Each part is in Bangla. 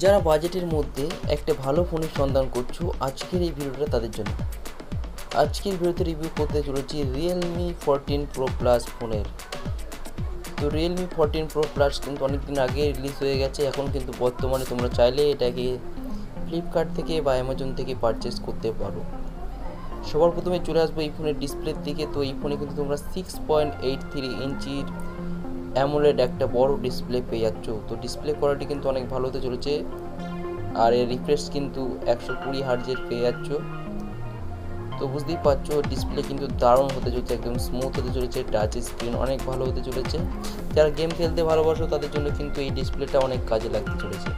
যারা বাজেটের মধ্যে একটা ভালো ফোনের সন্ধান করছো, আজকের এই ভিডিওটা তাদের জন্য। আজকের ভিডিওতে রিভিউ করতে চলেছি রিয়েলমি 14 প্রো প্লাস ফোনের। তো রিয়েলমি 14 প্রো প্লাস কিন্তু অনেকদিন আগে রিলিজ হয়ে গেছে। এখন কিন্তু বর্তমানে তোমরা চাইলে এটাকে ফ্লিপকার্ট থেকে বা অ্যামাজন থেকে পারচেস করতে পারো। সবার প্রথমে চলে আসবো এই ফোনের ডিসপ্লের দিকে। তো এই ফোনে কিন্তু তোমরা 6.83 ইঞ্চির অ্যামোলেড একটা বড় ডিসপ্লে পেয়ে যাচ্ছ। তো ডিসপ্লে কোয়ালিটি কিন্তু অনেক ভালো হতে চলেছে, আর এর রিফ্রেশ কিন্তু 120 হার্জের পেয়ে যাচ্ছ। তো বুঝতেই পারছো ডিসপ্লে কিন্তু দারুণ হতে চলেছে, একদম স্মুথ হতে চলেছে, টাচ স্ক্রিন অনেক ভালো হতে চলেছে। যারা গেম খেলতে ভালোবাসো তাদের জন্য কিন্তু এই ডিসপ্লেটা অনেক কাজে লাগতে চলেছে।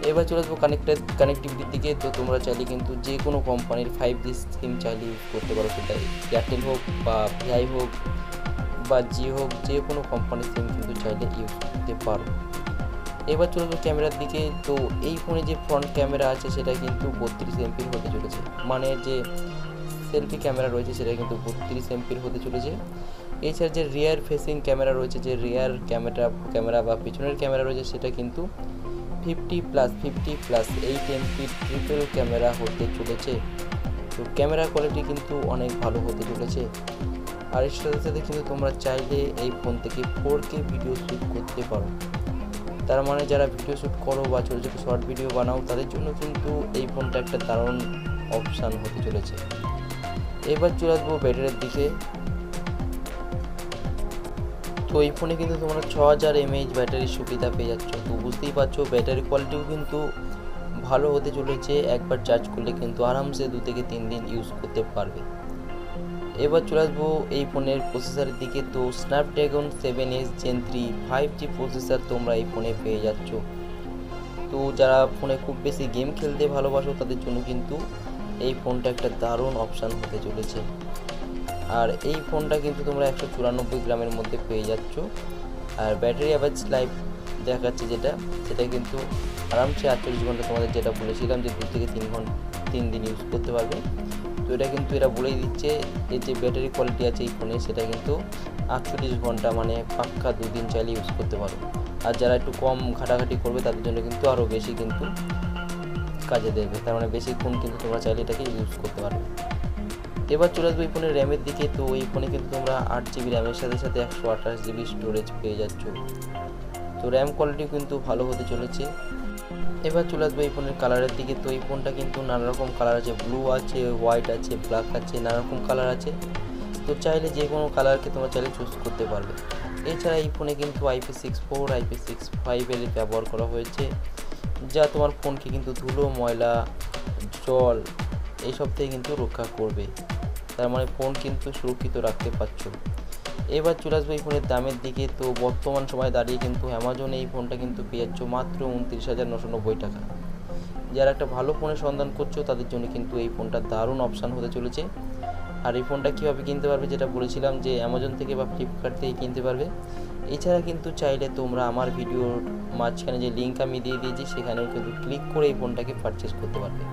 এবার চলে আসবো কানেক্টিভিটির দিকে। তো তোমরা চাইলে কিন্তু যে কোনো কোম্পানির 5G সিম চাইলে ইউজ করতে পারো, সেটা এয়ারটেল হোক বা ভিআই হোক বা জিও হোক, যে কোনো কোম্পানির সিম কিন্তু চাইলে ইউজ করতে পারো। এবার চলে যাবো ক্যামেরার দিকে। তো এই ফোনে যে ফ্রন্ট ক্যামেরা আছে সেটা কিন্তু 32 এমপির হতে চলেছে, মানে যে সেলফি ক্যামেরা রয়েছে সেটা কিন্তু 32 এমপির হতে চলেছে। এছাড়া যে রিয়ার ফেসিং ক্যামেরা রয়েছে, যে রিয়ার ক্যামেরা বা পিছনের ক্যামেরা রয়েছে, সেটা কিন্তু 50+8 এমপির ট্রিপল ক্যামেরা হতে চলেছে। তো ক্যামেরা কোয়ালিটি কিন্তু অনেক ভালো হতে চলেছে। আর এর সাথে সাথে কিন্তু তোমরা চাইলে এই ফোন থেকে 4K ভিডিও শ্যুট করতে পারো। তার মানে যারা ভিডিও শ্যুট করো বা ছোটো ছোটো শর্ট ভিডিও বানাও তাদের জন্য কিন্তু এই ফোনটা একটা দারুণ অপশান হতে চলেছে। এবার চলে আসবো ব্যাটারির দিকে। তো এই ফোনে কিন্তু তোমরা 6000 mAh ব্যাটারির সুবিধা পেয়ে যাচ্ছ। তো বুঝতেই পারছো ব্যাটারি কোয়ালিটিও কিন্তু ভালো হতে চলেছে। একবার চার্জ করলে কিন্তু আরামসে 2 থেকে 3 দিন ইউজ করতে পারবে। এবার চলে আসবো এই ফোনের প্রসেসরের দিকে। তো Snapdragon 7S Gen 3 5G processor তোমরা এই ফোনে পেয়ে যাচ্ছ। তো যারা ফোনে খুব বেশি গেম খেলতে ভালোবাসো তাদের জন্য কিন্তু এই ফোনটা একটা দারুণ অপশান হতে চলেছে। আর এই ফোনটা কিন্তু তোমরা 194 গ্রামের মধ্যে পেয়ে যাচ্ছ। আর ব্যাটারি অ্যাভারেজ লাইফ দেখাচ্ছে সেটা কিন্তু আরামসে 48 ঘন্টা, তোমাদের যেটা বলেছিলাম যে 2 থেকে 3 দিন ইউজ করতে পারবে। তো এটা কিন্তু এরা বলেই দিচ্ছে এই যে ব্যাটারি কোয়ালিটি আছে এই ফোনে সেটা কিন্তু 48 ঘন্টা, মানে পাক্কা 2 দিন চাইলে ইউজ করতে পারো। আর যারা একটু কম ঘাটাঘাটি করবে তাদের জন্য কিন্তু আরও বেশি কিন্তু কাজে দেবে, তার মানে বেশিক্ষণ কিন্তু তোমরা চাইলে এটাকে ইউজ করতে পারবে। এবার চলে আসবো এই ফোনের র্যামের দিকে। তো এই ফোনে কিন্তু তোমরা 8GB র্যামের সাথে সাথে 128GB স্টোরেজ পেয়ে যাচ্ছ। তো র্যাম কোয়ালিটিও কিন্তু ভালো হতে চলেছে। এবার চলে আসবো এই ফোনের কালারের দিকে। তো এই ফোনটা কিন্তু নানা রকম কালার আছে, ব্লু আছে, হোয়াইট আছে, ব্ল্যাক আছে, নানা রকম কালার আছে। তো চাইলে যে কোনো কালারকে তোমরা চাইলে চুজ করতে পারবে। এছাড়া এই ফোনে কিন্তু IP64 IP65 এর ব্যবহার করা হয়েছে, যা তোমার ফোনকে কিন্তু ধুলো, ময়লা, জল এইসব থেকে কিন্তু রক্ষা করবে। তার মানে ফোন কিন্তু সুরক্ষিত রাখতে পারছো। এবার চলে আসবো এই ফোনের দামের দিকে। তো বর্তমান সময়ে দাঁড়িয়ে কিন্তু অ্যামাজনে এই ফোনটা কিন্তু পেয়ে যাচ্ছ মাত্র 29,990 টাকা। যারা একটা ভালো ফোনের সন্ধান করছো তাদের জন্য কিন্তু এই ফোনটা দারুণ অপশান হতে চলেছে। আর এই ফোনটা কীভাবে কিনতে পারবে, যেটা বলেছিলাম যে অ্যামাজন থেকে বা ফ্লিপকার্ট থেকে কিনতে পারবে। এছাড়া কিন্তু চাইলে তোমরা আমার ভিডিওর মাঝখানে যে লিঙ্ক আমি দিয়ে দিয়েছি সেখানেও কিন্তু ক্লিক করে এই ফোনটাকে পারচেস করতে পারবে।